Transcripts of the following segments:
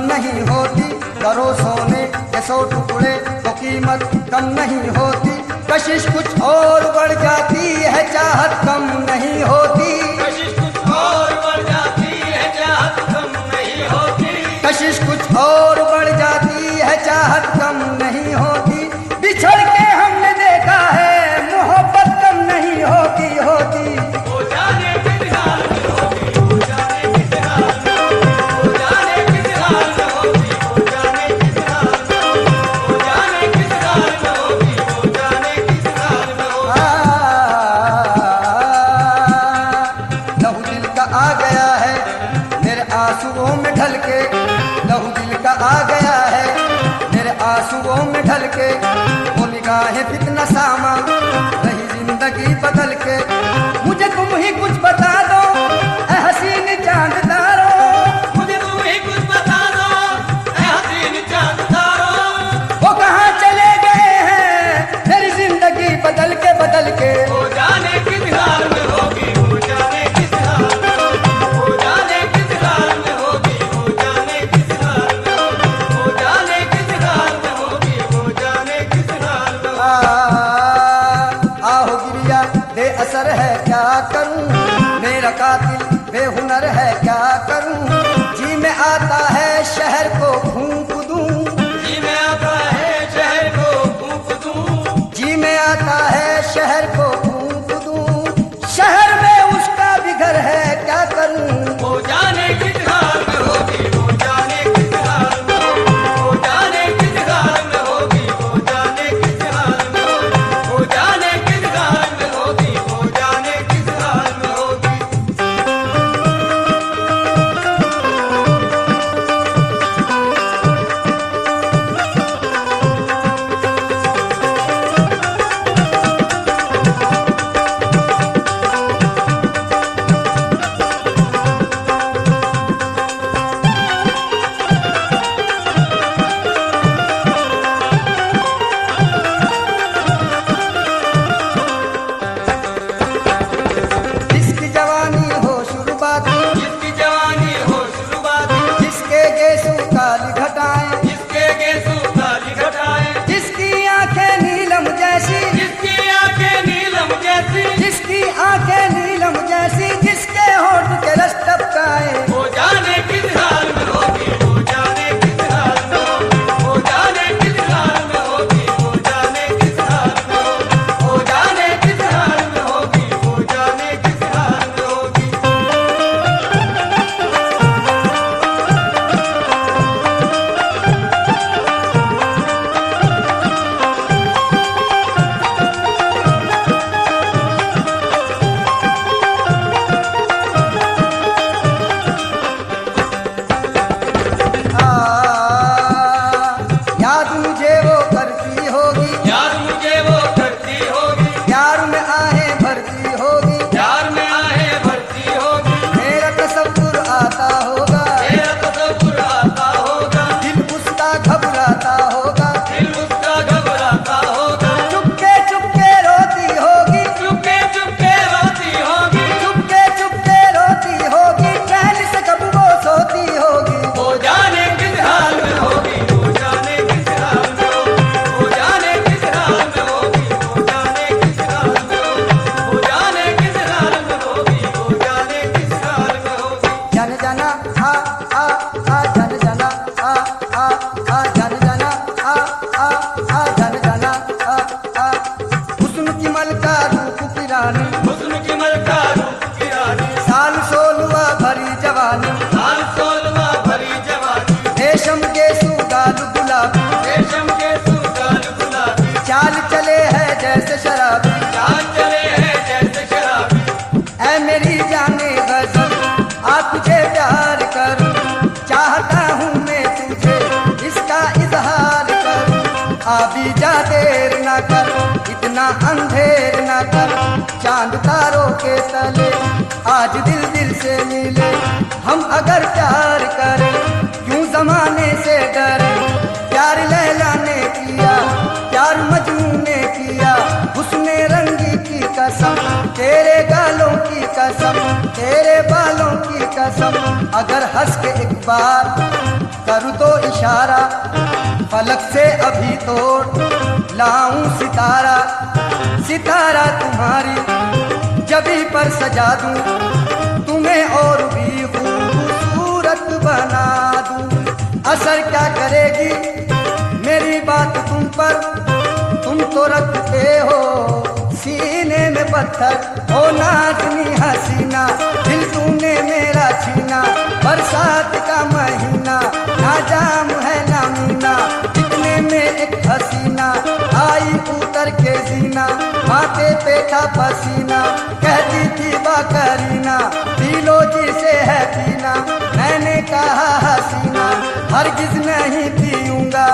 नहीं होती, करो सोने के 100 टुकड़े तो कीमत कम नहीं होती। कशिश कुछ और बढ़ जाती है, चाहत कम नहीं होती। कशिश कुछ और बढ़ जाती है, चाहत कम नहीं होती। कशिश कुछ और बढ़ जाती है, चाहत कम नहीं होती। बिछड़ के हमने देखा है, मोहब्बत कम नहीं होती होती। वो जाने किस हाल में होगी, वो जाने किस हाल में, वो जाने किस हाल में होगी, वो जाने किस हाल में, वो जाने किस हाल में होगी, वो जाने किस हाल में होगी। लहू दिल का आ गया है मेरे आंसुओं में ढल के, लहू दिल का आ गया है मेरे आंसुओं में ढल के। वो निगाहें फितना सामा रही जिंदगी बदल के। मुझे तुम ही कुछ बता दो ऐ हसीन चांद तारो, मुझे तुम ही कुछ बता दो ऐ हसीन चांद तारो। वो कहाँ चले गए हैं मेरी जिंदगी बदल के बदल के। वो जाने किस हाल में होगी, वो जाने किस हाल में होगी, वो जाने किस हाल में होगी, वो जाने किस हाल में होगी, वो जाने किस हाल में होगी, वो जाने किस हाल में होगी। आहो गिरिया बेअसर है क्या करूं, मेरा कातिल बेहुनर है क्या करूं। जी में आता है शहर को फूंक दूं, जी में आता है शहर को फूंक दूं, जी में आता है शहर को फूंक दूं। शहर में उसका भी घर है क्या करूं। वो जाने किस हाल में होगी, वो जाने किस हाल में होगी, वो जाने किस हाल में होगी, वो जाने किस हाल में होगी, वो जाने किस हाल में होगी, वो जाने किस हाल में होगी। जिसकी जवानी हो शुरुआती, जिसकी जवानी हो शुरुआती, जिसके गेसू काली घटाएं, जिसके गेसू काली घटाएं, जिसकी आंखें नीलम जैसी, जिसकी आंखें नीलम जैसी, जिसकी आंखें नीलम जैसी, जिसके होठ के रस टपकाए। वो जाने किस हाल में होगी, वो जाने किस हाल में होगी, वो जाने किस हाल में होगी, वो जाने किस हाल में होगी, वो जाने किस हाल में होगी, वो जाने किस हाल में होगी। याद मुझे वो करती होगी, यार मुझे वो करती होगी, प्यार में आहें भरती होगी। प्यार में आहें भरती होगी, मेरा तसव्वुर आता होगा, मेरा तसव्वुर आता होगा, दिल उसका घबराता होगा। दिल उसका घबराता होगा, चुपके चुपके रोती होगी, चुपके चुपके रोती होगी, चुपके चुपके रोती होगी। चैन से कब वो सोती होगी। वो जाने किस हाल में होगी, वो जाने किस हाल में होगी, वो जाने किस हाल में होगी, वो जाने किस हाल में होगी, वो जाने किस हाल में होगी, वो जाने किस हाल में होगी। जन जना आ जन जना आ जन जना आ जन जना आ। हुस्न की मलका रूप की रानी, हुस्न की मलका रूप की रानी, साल 16वां भरी जवानी। साल 16वां भरी जवानी, रेशम के सुगाल गुलाबी, रेशम के सुगाल गुलाबी, चाल चले है जैसे शराबी। चाल चले हैं जैसे शराबी। ऐ मेरी जाने गजल आ तुझे प्यार करूं, चाहता हूँ मैं तुझे इसका इजहार करूं। आ भी जा देर ना कर, इतना अंधेर ना कर। चांद तारों के तले आज दिल दिल से मिले। हम अगर प्यार करें क्यों जमाने से डरे। प्यार लैला ने किया, प्यार मजनू ने किया। हुस्ने रंगी की कसम, तेरे गालों की कसम, तेरे बालों की कसम। अगर हंस के एक बार कर दो दो इशारा, फलक से अभी तोड़ लाऊं सितारा, सितारा तुम्हारी जबी पर सजा दूं, तुम्हें और भी खूबसूरत बना दूं। असर क्या करेगी मेरी बात तुम पर, तुम तो रखते हो सीने में पत्थर। ओ नाज़नी हसीना दिल तूने मेरा छीना, बरसात का महीना ना जाम है ना मीना, इतने में एक हसीना आई उतर के जीना, माथे पे था पसीना कहती थी बाकरीना, पीलो जिसे है पीना। मैंने कहा हसीना हरगिज नहीं पीऊंगा,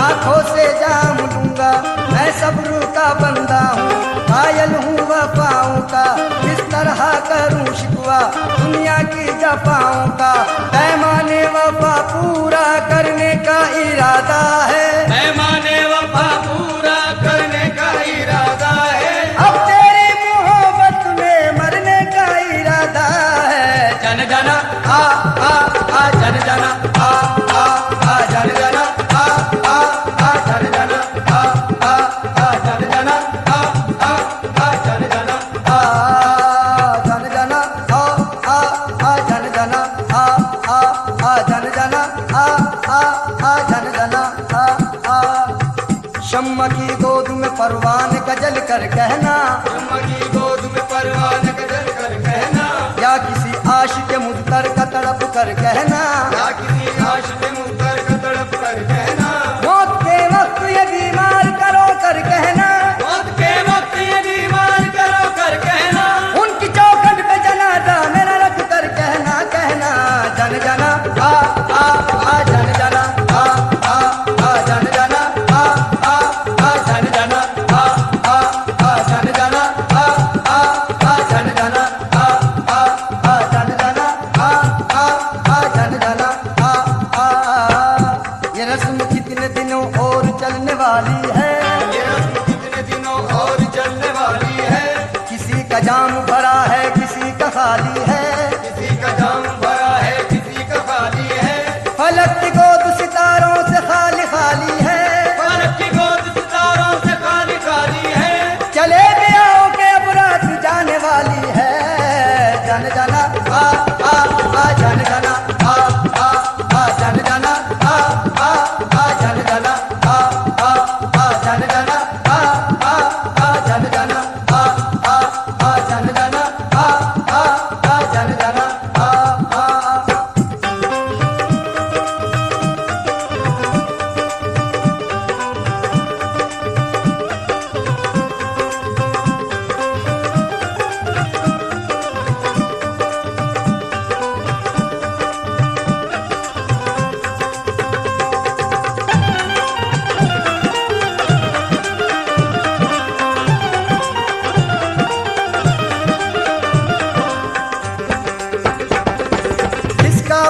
आंखों से जाम लूंगा, मैं सब्र का बंदा हूँ, कायल हूँ वफाओं का, किस तरह करूँ शिकवा दुनिया की जफाओं का। पैमाने वफा पूरा करने का इरादा है, पैमाने वफा पूरा करने का इरादा है, अब तेरी मोहब्बत में मरने का इरादा है। जन जना आ जन जना आ जन जना आ जन जना आ जन जना आ जन जना जन जना जन जना जन जना जन जना शम्मा की गोद में परवान का जल कर कहना, शम्मा की गोद में परवान का जल कर कहना, या किसी आशिक मुद्दर का तड़प कर कहना, या किसी आशिक मुद्दर का तड़प कर कहना, मौत के वक्त ये बीमार करो कर कहना, मौत के वक्त ये बीमार करो कर कहना, उनकी चौखट पे जनाजा मेरा रख कर कहना, कहना जन जना आ जन जना जन जना जन जना जन जना जन जना जन जना जन जना। ये रस्म कितने दिनों और चलने वाली है, ये रस्म कितने दिनों और चलने वाली है, किसी का जाम भरा है किसी का खाली है, किसी का जाम भरा है किसी का खाली है, फलक की गोद सितारों से खाली खाली है, फलक की गोद सितारों से खाली खाली है, चले भी आओ के अब रात जाने वाली है। जन जना जन जना जन जना जन जना जन जना जन जना जन जना जन जना।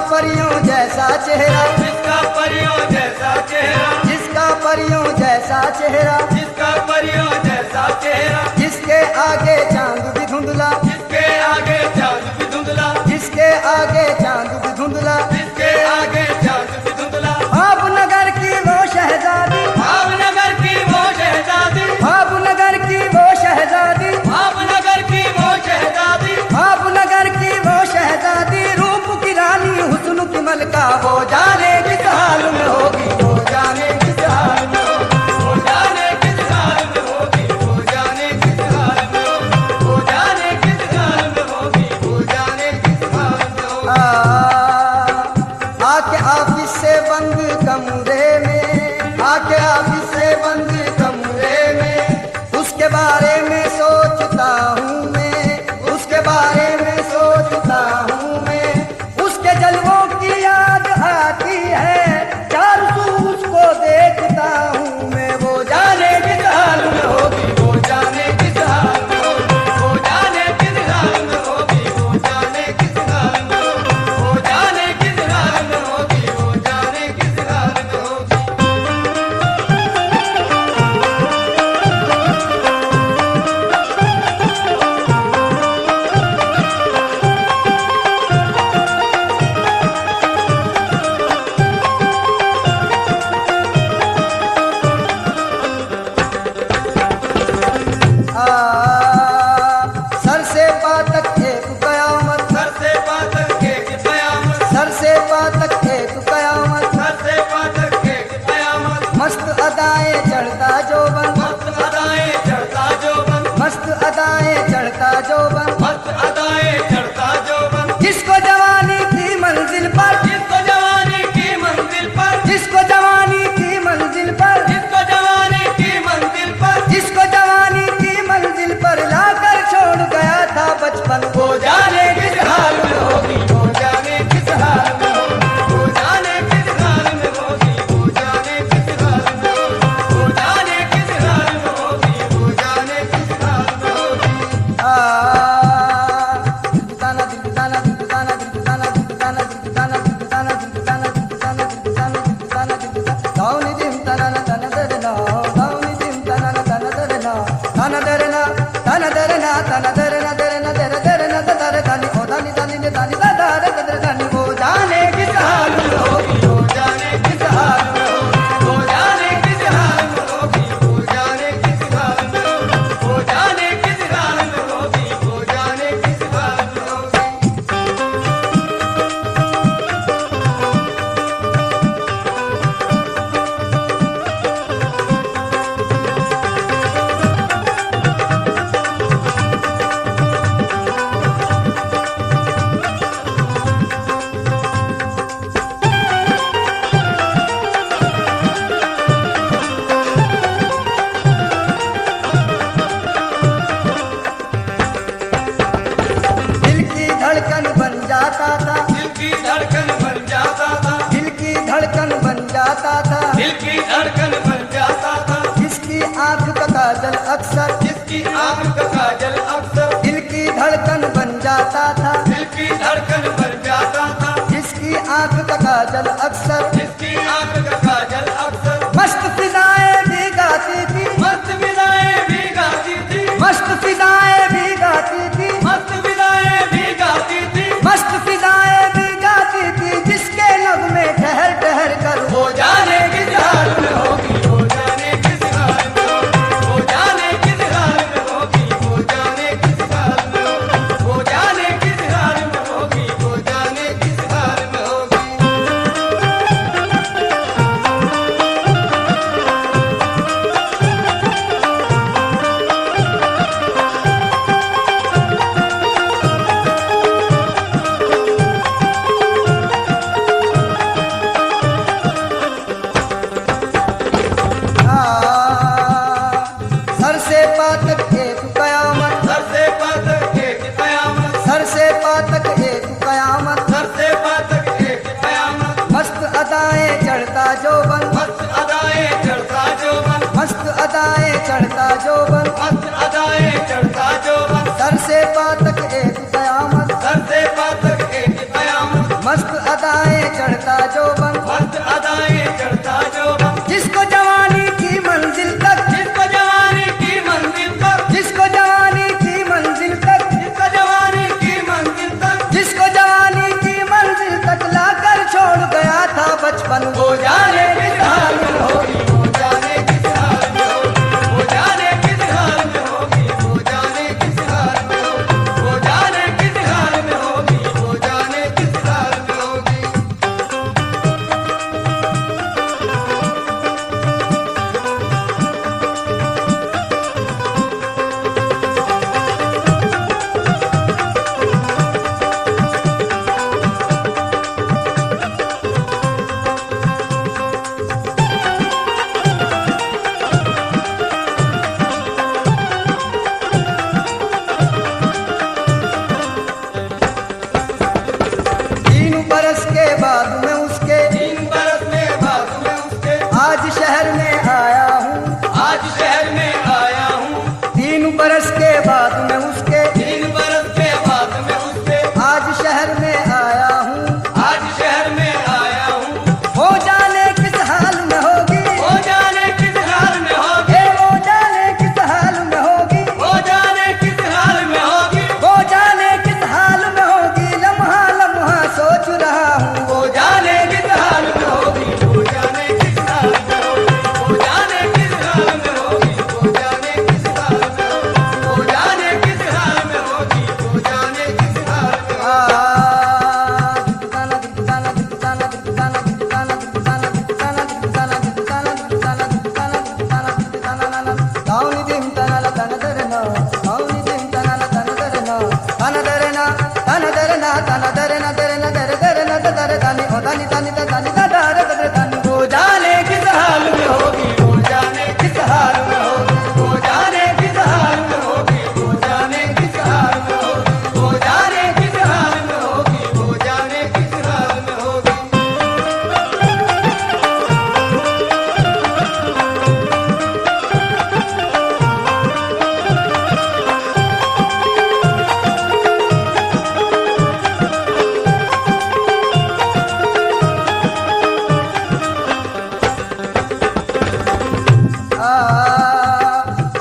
परियों जैसा चेहरा, जिसका परियों जैसा चेहरा, जिसका परियों जैसा चेहरा, जिसका परियों जैसा चेहरा, जिसके आगे चांद भी धुंधला, जिसके आगे चांद भी धुंधला, जिसके आगे चांद भी धुंधला, जिसके आगे चांद भी धुंधला, भावनगर की वो शहजादी, भावनगर की वो शहजादी, भावनगर की वो शहजादी, भावनगर की वो शहजादी, भावनगर की वो शहजादी, रूप की रानी हुस्न की मलका, वो जाने किस हाल में होगी, वो जाने किस हाल में होगी, वो जाने किस हाल में होगी, वो जाने किस हाल में होगी, वो जाने किस हाल में होगी, वो जाने किस हाल में होगी। आके ऑफिस से बंद कमरे में, आके ऑफिस से बंद कमरे में, उसके बारे में सोचता हूँ मैं, उसके बारे में सोचता हूँ मैं, उसके जलवों की याद आती है, चार सू उसको देखता हूँ मैं, वो जाने किस हाल में होगी, वो जाने किस हाल में होगी, वो जाने किस हाल में होगी, वो जाने किस हाल में होगी, वो जाने किस हाल में होगी, वो जाने किस हाल में होगी। जाता था, दिल की धड़कन बन जाता था, जिसकी आंख का काजल अक्सर, जिसकी आंख का काजल अक्सर, दिल की धड़कन बन जाता था, दिल की धड़कन बन जाता था, जिसकी आंख का काजल अक्सर, जिसकी आंख का काजल अक्सर, मस्त फिजाएं भी गाती थी, मस्त विदाएं भी गाती थी, मस्त फिजाएं भी गाती थी, मस्त विदाएं भी गाती थी, मस्त फिजाएं भी गाती थी, जिसके लब में ठहर ठहर कर वो जाने किस हाल में होगी, वो जाने किस हाल में होगी, वो जाने किस हाल में होगी, वो जाने किस हाल में होगी, वो जाने किस हाल में होगी, वो जाने किस हाल में होगी। सर से पातक एक कयामत, सर से पातक एक कयामत, सर से पातक एक कयामत, सर से पातक एक कयामत, मस्त अदाएं चढ़ता जोबन, मस्त अदाएं चढ़ता जोबन, मस्त अदाएं चढ़ता जोबन, मस्त अदाएं चढ़ता जोबन, सर से पातक एक कयामत, सर से पातक एक कयामत, मस्त अदाएं चढ़ता जोबन, मस्त अदाएं चढ़ता जोबन, जिसको जवानी की मंजिल तक, जिसको जवानी की मंजिल तक, जिसको जवानी की मंजिल तक, जिसको जवानी की मंजिल तक, जिसको जवानी की मंजिल तक लाकर छोड़ गया था बचपन, वो जाने किस हाल में होगी, वो जाने किस हाल में होगी, वो जाने किस हाल में होगी, वो जाने किस हाल में होगी, वो जाने किस हाल में होगी, वो जाने किस हाल में होगी। तीन बरस के बाद मैं उसके 3 बरस में बाद में उसके आज शहर में आया हूँ, आज शहर में आया हूँ, 3 बरस के बाद मैं उसके 3 बरस के बाद में उसके आज शहर में आया हूँ, आज शहर में आया हूँ, वो जाने किस हाल में होगी, वो जाने किस हाल में होगी, वो जाने किस हाल में होगी, वो जाने किस हाल में होगी, वो जाने किस हाल में होगी, लम्हा लम्हा सोच रहा हूँ, वो जाने किस हाल में होगी, वो जाने किस हाल में होगी, वो जाने किस हाल में होगी, वो जाने किस हाल में होगी, वो जाने किस हाल में होगी, वो जाने किस हाल में होगी। वो जाने किस हाल में होगी, वो जाने किस हाल में होगी, वो जाने किस हाल में होगी, वो जाने किस हाल में होगी, वो जाने किस हाल में होगी, वो जाने किस हाल में होगी।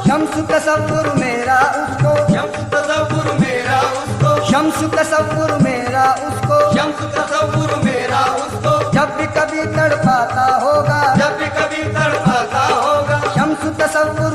शम्स तसव्वुर मेरा उसको, शम्स तसव्वुर मेरा उसको, शम्स तसव्वुर मेरा उसको, शम्स तसव्वुर मेरा उसको, जब भी कभी तड़पाता होगा, जब भी कभी तड़पाता होगा, शम्स तसव्वुर